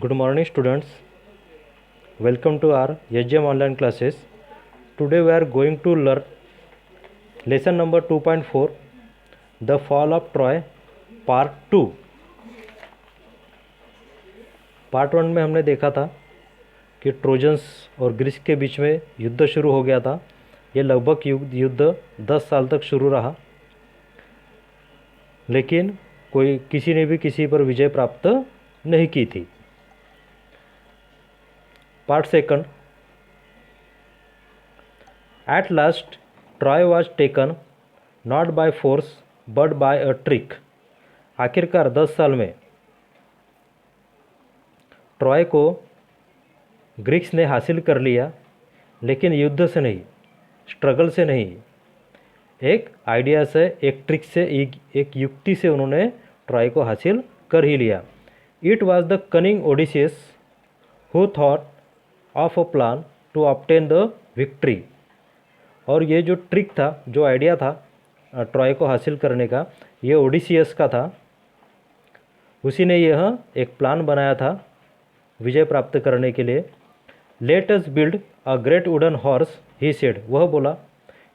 Good morning, students. Welcome to our SGM online classes. Today we are going to learn lesson number 2.4, The Fall of Troy, Part 2. Part 1 में हमने देखा था कि trojans और Greece के बीच में युद्ध शुरू हो गया था। ये लगभग युद्ध 10 साल तक शुरू रहा, लेकिन किसी ने भी किसी पर विजय प्राप्त नहीं की थी। Part 2, At last Troy was taken not by force but by a trick. आखिरकार 10 साल में ट्रॉय को ग्रीक्स ने हासिल कर लिया, लेकिन युद्ध से नहीं, स्ट्रगल से नहीं, एक आइडिया से, एक ट्रिक से, एक युक्ति से उन्होंने ट्रॉय को हासिल कर ही लिया। It was the cunning Odysseus who thought of a plan to obtain the victory. और ये जो ट्रिक था, जो आइडिया था ट्रॉय को हासिल करने का, ये ओडिसियस का था। उसी ने यह एक प्लान बनाया था विजय प्राप्त करने के लिए। Let us build a great wooden horse, he said. वह बोला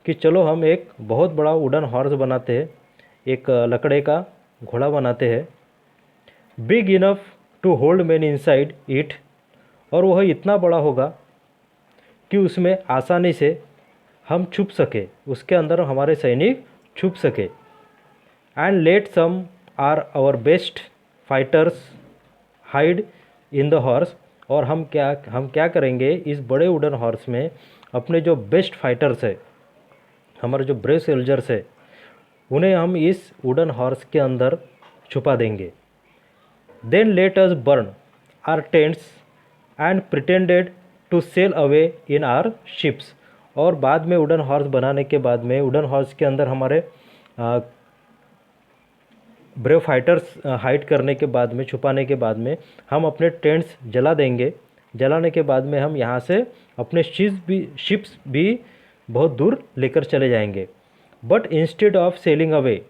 कि चलो हम एक बहुत बड़ा वुडन हॉर्स बनाते हैं, एक लकड़े का घोड़ा बनाते हैं। Big enough to hold man inside it, और वह इतना बड़ा होगा कि उसमें आसानी से हम छुप सके, उसके अंदर हमारे सैनिक छुप सके। And let some are our best fighters hide in the horse, और हम क्या करेंगे, इस बड़े वुडन हॉर्स में अपने जो बेस्ट फाइटर्स है, हमारे जो ब्रेव सोल्जर्स है, उन्हें हम इस वुडन हॉर्स के अंदर छुपा देंगे। Then let us burn our tents and pretended to sail away in our ships. और बाद में वुडन हॉर्स बनाने के बाद में, वुडन हॉर्स के अंदर हमारे ब्रेव फाइटर्स हाइड करने के बाद में, छुपाने के बाद में, हम अपने टेंट्स जला देंगे। जलाने के बाद में हम यहाँ से अपने शिप्स भी बहुत दूर लेकर चले जाएंगे। But instead of sailing away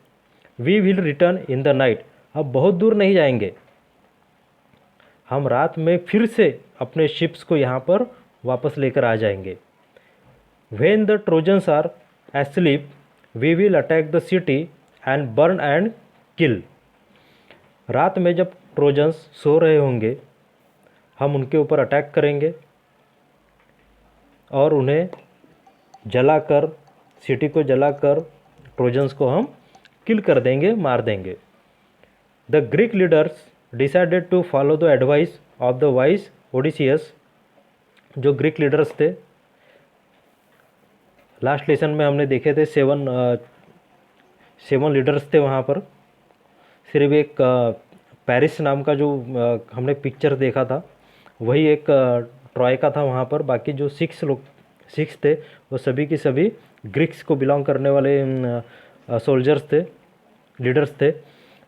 we will return in the night. अब बहुत दूर नहीं जाएंगे, हम रात में फिर से अपने शिप्स को यहाँ पर वापस लेकर आ जाएंगे। When the Trojans are asleep we will attack the city and burn and kill. रात में जब ट्रोजन्स सो रहे होंगे, हम उनके ऊपर अटैक करेंगे और उन्हें जलाकर, सिटी को जलाकर ट्रोजन्स को हम किल कर देंगे, मार देंगे। The Greek leaders decided to follow the advice of the wise Odysseus. जो ग्रीक लीडर्स थे, लास्ट लेसन में हमने देखे थे, सेवन लीडर्स थे वहाँ पर। सिर्फ एक पेरिस नाम का जो हमने पिक्चर देखा था, वही एक ट्रॉय का था वहाँ पर। बाकी जो सिक्स थे, वो सभी की सभी ग्रीक्स को बिलोंग करने वाले सोल्जर्स थे, लीडर्स थे।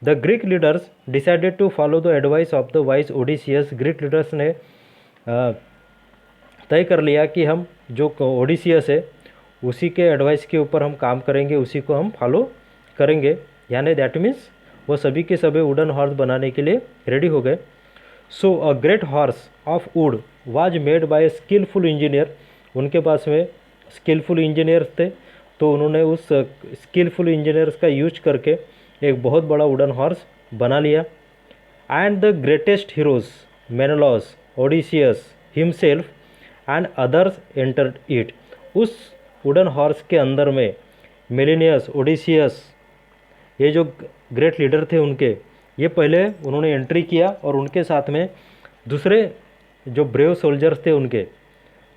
The Greek leaders decided to follow the advice of the wise Odysseus. Greek leaders ने तय कर लिया कि हम जो ओडिसियस है, उसी के एडवाइस के ऊपर हम काम करेंगे, उसी को हम फॉलो करेंगे। यानी दैट मीन्स वो सभी के सभी वुडन हॉर्स बनाने के लिए रेडी हो गए। So a great horse of wood was made by skillful engineer. उनके पास में स्किलफुल इंजीनियर्स थे, तो उन्होंने उस स्किलफुल इंजीनियर्स का यूज करके एक बहुत बड़ा वुडन हॉर्स बना लिया। And the greatest heroes Menelaus, Odysseus himself and others entered it. उस वुडन हॉर्स के अंदर में मेलिनियस, ओडिसियस, ये जो ग्रेट लीडर थे उनके, ये पहले उन्होंने एंट्री किया, और उनके साथ में दूसरे जो ब्रेव सोल्जर्स थे, उनके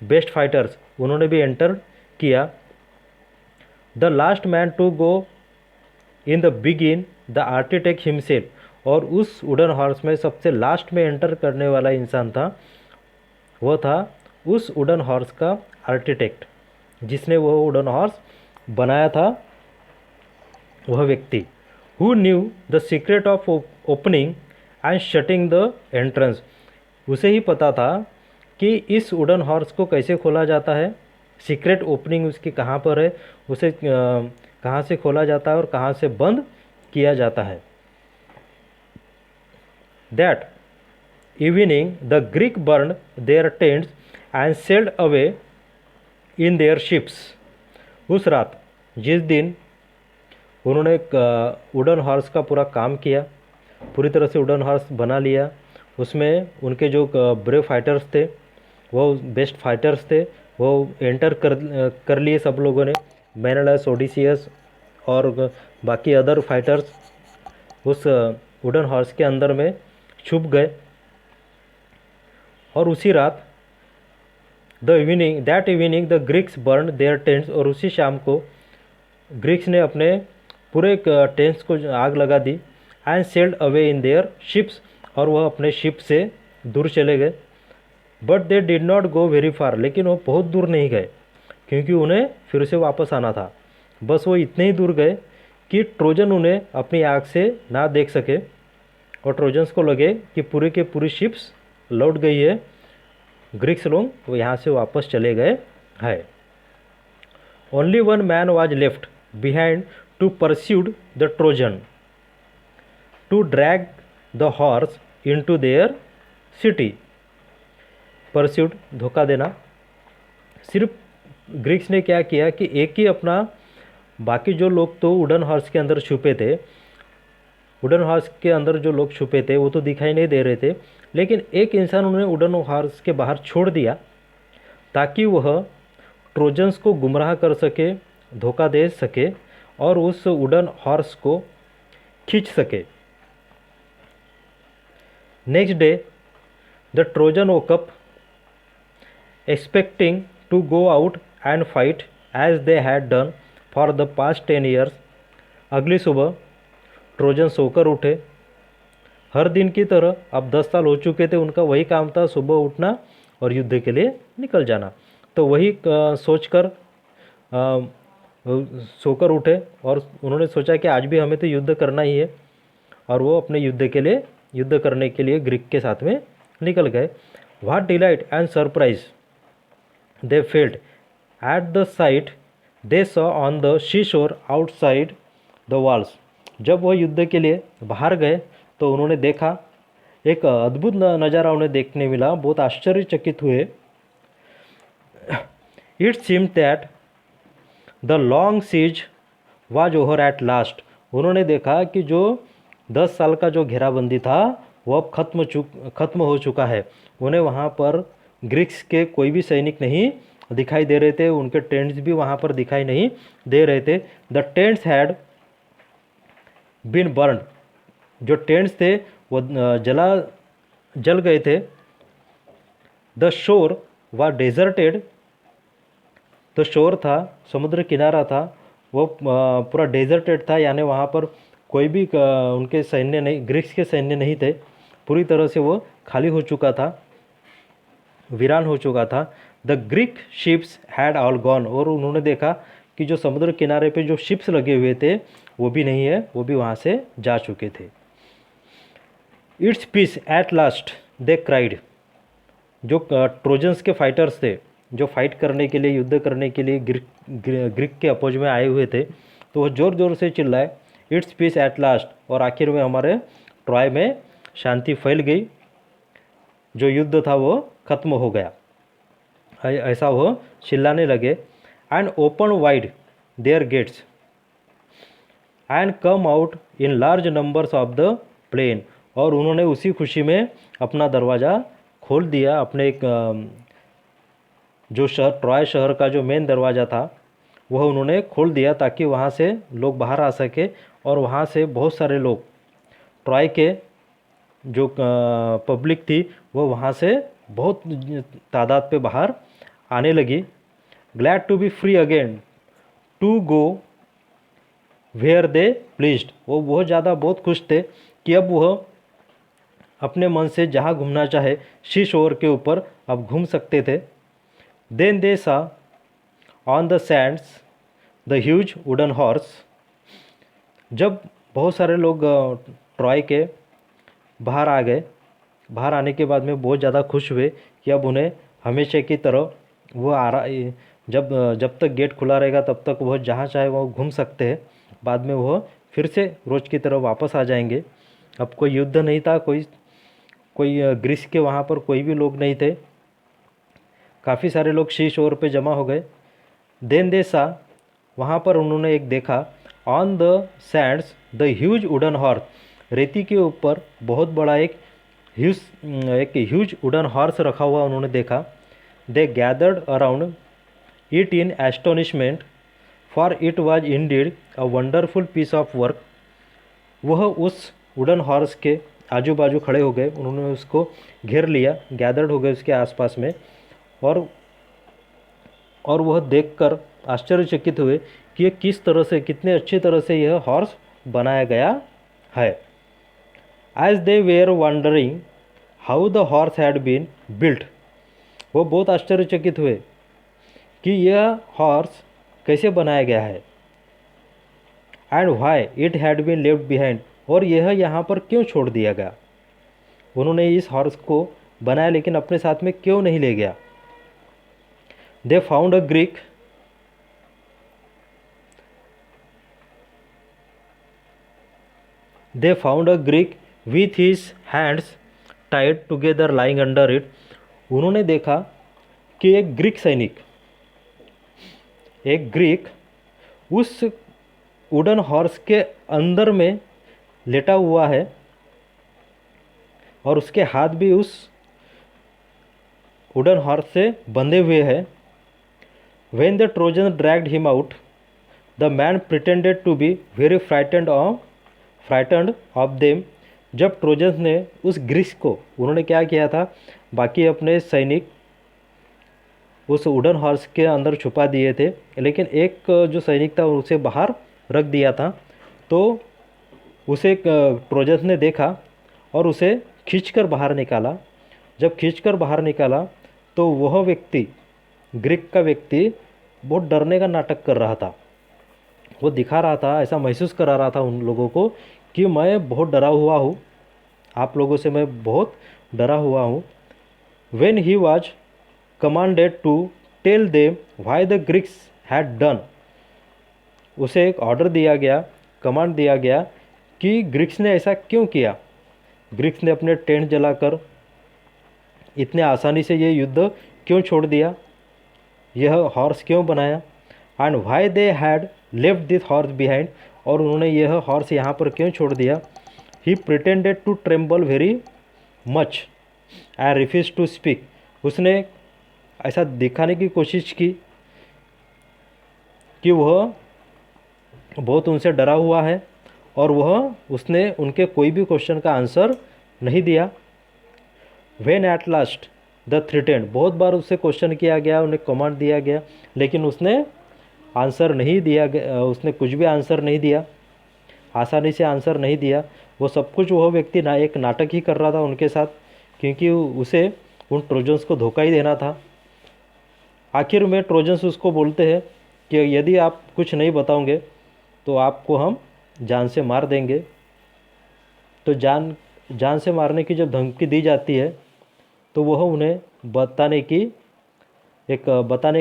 बेस्ट फाइटर्स, उन्होंने भी एंटर किया। The last man to go in the begin the architect himself. और उस वुडन हॉर्स में सबसे लास्ट में एंटर करने वाला इंसान था, वो था उस वुडन हॉर्स का आर्किटेक्ट, जिसने वो वुडन हॉर्स बनाया था, वह व्यक्ति। Who knew the secret of opening and shutting the entrance. उसे ही पता था कि इस वुडन हॉर्स को कैसे खोला जाता है, सीक्रेट ओपनिंग उसकी कहाँ पर है, उसे कहाँ से खोला जाता है और कहाँ से बंद किया जाता है। That evening the Greek burned their tents and sailed away in their ships. उस रात जिस दिन उन्होंने वुडन हॉर्स का पूरा काम किया, पूरी तरह से वुडन हॉर्स बना लिया, उसमें उनके जो ब्रेव फाइटर्स थे, वो बेस्ट फाइटर्स थे, वो एंटर कर लिए सब लोगों ने। मेनेलस, ओडिसियस और बाकी अदर फाइटर्स उस वुडन हॉर्स के अंदर में छुप गए। और उसी रात that evening the Greeks burn their tents, और उसी शाम को ग्रीक्स ने अपने पूरे टेंट्स को आग लगा दी। And sailed away in their ships, और वह अपने शिप से दूर चले गए। But they did not go very far, लेकिन वो बहुत दूर नहीं गए, क्योंकि उन्हें फिर से वापस आना था। बस वो इतने ही दूर गए कि ट्रोजन उन्हें अपनी आँख से ना देख सके, और ट्रोजन्स को लगे कि पूरी के पूरी शिप्स लौट गई है, ग्रीक्स लोग वो यहाँ से वापस चले गए हैं। Only one man was left behind to persuade the Trojan to drag the horse into their city. Persuade, धोखा देना। सिर्फ ग्रीक्स ने क्या किया कि एक ही अपना, बाकी जो लोग तो वुडन हॉर्स के अंदर छुपे थे, वुडन हॉर्स के अंदर जो लोग छुपे थे वो तो दिखाई नहीं दे रहे थे, लेकिन एक इंसान उन्होंने वुडन हॉर्स के बाहर छोड़ दिया ताकि वह ट्रोजन्स को गुमराह कर सके, धोखा दे सके और उस वुडन हॉर्स को खींच सके। Next day the Trojan woke up expecting to go out and fight as they had done for the past 10 years। अगली सुबह ट्रोजन सोकर उठे, हर दिन की तरह। अब 10 साल हो चुके थे, उनका वही काम था, सुबह उठना और युद्ध के लिए निकल जाना। तो वही सोचकर सोकर उठे और उन्होंने सोचा कि आज भी हमें तो युद्ध करना ही है, और वो अपने युद्ध करने के लिए ग्रीक के साथ में निकल गए। What delight and surprise they felt at the sight they saw on the sea shore outside the walls. जब वह युद्ध के लिए बाहर गए तो उन्होंने देखा, एक अद्भुत नज़ारा उन्हें देखने मिला, बहुत आश्चर्यचकित हुए। It seemed that the long siege was over at last. उन्होंने देखा कि जो 10 साल का जो घेराबंदी था वो अब खत्म हो चुका है। उन्हें वहाँ पर ग्रीक्स के कोई भी सैनिक नहीं दिखाई दे रहे थे, उनके टेंट्स भी वहाँ पर दिखाई नहीं दे रहे थे। The tents had been burned, जो टेंट्स थे वो जल गए थे। द शोर व डेजर्टेड, तो शोर था, समुद्र किनारा था, वो पूरा डेजर्टेड था, यानी वहाँ पर कोई भी उनके सैन्य नहीं, ग्रीक्स के सैन्य नहीं थे। पूरी तरह से वो खाली हो चुका था, वीरान हो चुका था। The Greek ships had all gone, और उन्होंने देखा कि जो समुद्र किनारे पे जो शिप्स लगे हुए थे वो भी नहीं है, वो भी वहाँ से जा चुके थे। It's peace at last they cried. जो ट्रोजन्स के फाइटर्स थे, जो फाइट करने के लिए, युद्ध करने के लिए ग्रीक के अपोज में आए हुए थे, तो वो ज़ोर ज़ोर से चिल्लाए, इट्स पीस एट लास्ट। और आखिर में हमारे ट्रॉय में शांति फैल गई, जो युद्ध था वो खत्म हो गया, ऐसा वो चिल्लाने लगे। And open wide their gates and come out in large numbers of the plain. और उन्होंने उसी खुशी में अपना दरवाज़ा खोल दिया, अपने एक जो शहर, ट्रॉय शहर का जो मेन दरवाज़ा था वह उन्होंने खोल दिया ताकि वहाँ से लोग बाहर आ सके। और वहाँ से बहुत सारे लोग, ट्रॉय के जो पब्लिक थी वो वहाँ से बहुत तादाद पे बाहर आने लगी। Glad to be free again to go where they pleased. वो बहुत ज़्यादा बहुत खुश थे कि अब वह अपने मन से जहाँ घूमना चाहे सी शोर के ऊपर अब घूम सकते थे। देन दे सा on the Sands the huge wooden horse. जब बहुत सारे लोग ट्रॉय के बाहर आ गए, बाहर आने के बाद में बहुत ज़्यादा खुश हुए कि अब उन्हें हमेशा की तरह वो जब तक गेट खुला रहेगा तब तक वह जहाँ चाहे वो घूम सकते हैं, बाद में वह फिर से रोज़ की तरह वापस आ जाएंगे। अब कोई युद्ध नहीं था, कोई कोई ग्रीस के वहाँ पर कोई भी लोग नहीं थे। काफ़ी सारे लोग सी शोर पे जमा हो गए। देन दे सा, वहाँ पर उन्होंने एक देखा, on the Sands the huge wooden horse, रेती के ऊपर बहुत बड़ा एक ह्यूज वुडन हॉर्स रखा हुआ उन्होंने देखा। They gathered around it in astonishment, for it was indeed a wonderful piece of work. वह उस वुडन हॉर्स के आजू बाजू खड़े हो गए, उन्होंने उसको घेर लिया, गैदर्ड हो गए उसके आसपास में, और वह देखकर आश्चर्यचकित हुए कि ये किस तरह से, कितने अच्छी तरह से यह हॉर्स बनाया गया है। As they were wondering how the horse had been built, वो बहुत आश्चर्यचकित हुए कि यह हॉर्स कैसे बनाया गया है। And why it had been left behind, और यह यहाँ पर क्यों छोड़ दिया गया। उन्होंने इस हॉर्स को बनाया लेकिन अपने साथ में क्यों नहीं ले गया। They found a Greek, they found a Greek with his hands tied together lying under it। उन्होंने देखा कि एक ग्रीक उस वुडन हॉर्स के अंदर में लेटा हुआ है और उसके हाथ भी उस वुडन हॉर्स से बंधे हुए हैं। When the Trojans dragged him out, the man pretended to be very frightened of them। जब ट्रोजन्स ने उस ग्रीस को, उन्होंने क्या किया था, बाकी अपने सैनिक उस वुडन हॉर्स के अंदर छुपा दिए थे, लेकिन एक जो सैनिक था उसे बाहर रख दिया था। तो उसे ट्रोजन्स ने देखा और उसे खींचकर बाहर निकाला। जब खींचकर बाहर निकाला तो वह व्यक्ति, ग्रीक का व्यक्ति, बहुत डरने का नाटक कर रहा था। वो दिखा रहा था, ऐसा महसूस करा रहा था उन लोगों को कि मैं बहुत डरा हुआ हूँ, आप लोगों से मैं बहुत डरा हुआ हूँ। When he was commanded to tell them why the Greeks had done, उसे एक ऑर्डर दिया गया, कमांड दिया गया कि ग्रीक्स ने ऐसा क्यों किया। ग्रीक्स ने अपने टेंट जलाकर इतने आसानी से ये युद्ध क्यों छोड़ दिया, यह हॉर्स क्यों बनाया। And why they had left this horse behind, और उन्होंने यह हॉर्स यहाँ पर क्यों छोड़ दिया। He pretended to tremble very much and refuse to speak, उसने ऐसा दिखाने की कोशिश की कि वह बहुत उनसे डरा हुआ है और उसने उनके कोई भी क्वेश्चन का आंसर नहीं दिया। When at last the threatened, बहुत बार उससे क्वेश्चन किया गया, उन्हें कमांड दिया गया, लेकिन उसने आंसर नहीं दिया, उसने कुछ भी आंसर नहीं दिया, आसानी से आंसर नहीं दिया। वो सब कुछ वह व्यक्ति एक नाटक ही कर रहा था उनके साथ, क्योंकि उसे उन ट्रोजन्स को धोखा ही देना था। आखिर में ट्रोजन्स उसको बोलते हैं कि यदि आप कुछ नहीं बताओगे तो आपको हम जान से मार देंगे। तो जान से मारने की जब धमकी दी जाती है तो वह उन्हें बताने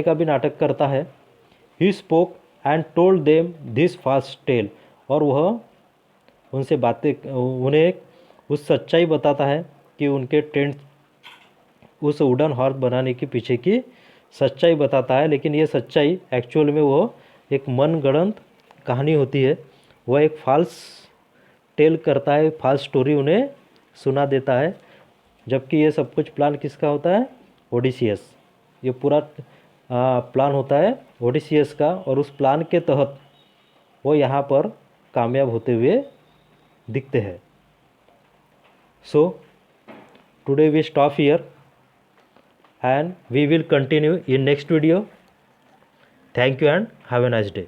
का भी नाटक करता है। He spoke and told them this फास्ट टेल, और वह उनसे उन्हें उस सच्चाई बताता है कि उनके टेंट, उस वुडन हॉर्स बनाने के पीछे की सच्चाई बताता है। लेकिन ये सच्चाई एक्चुअल में वो एक मनगढ़ंत कहानी होती है। वह एक फॉल्स टेल करता है, फॉल्स स्टोरी उन्हें सुना देता है, जबकि ये सब कुछ प्लान किसका होता है, ओडिसियस। ये पूरा प्लान होता है ओडिसियस का, और उस प्लान के तहत वो यहाँ पर कामयाब होते हुए दिखते हैं। So today we stop here and we will continue in next video. Thank you and have a nice day.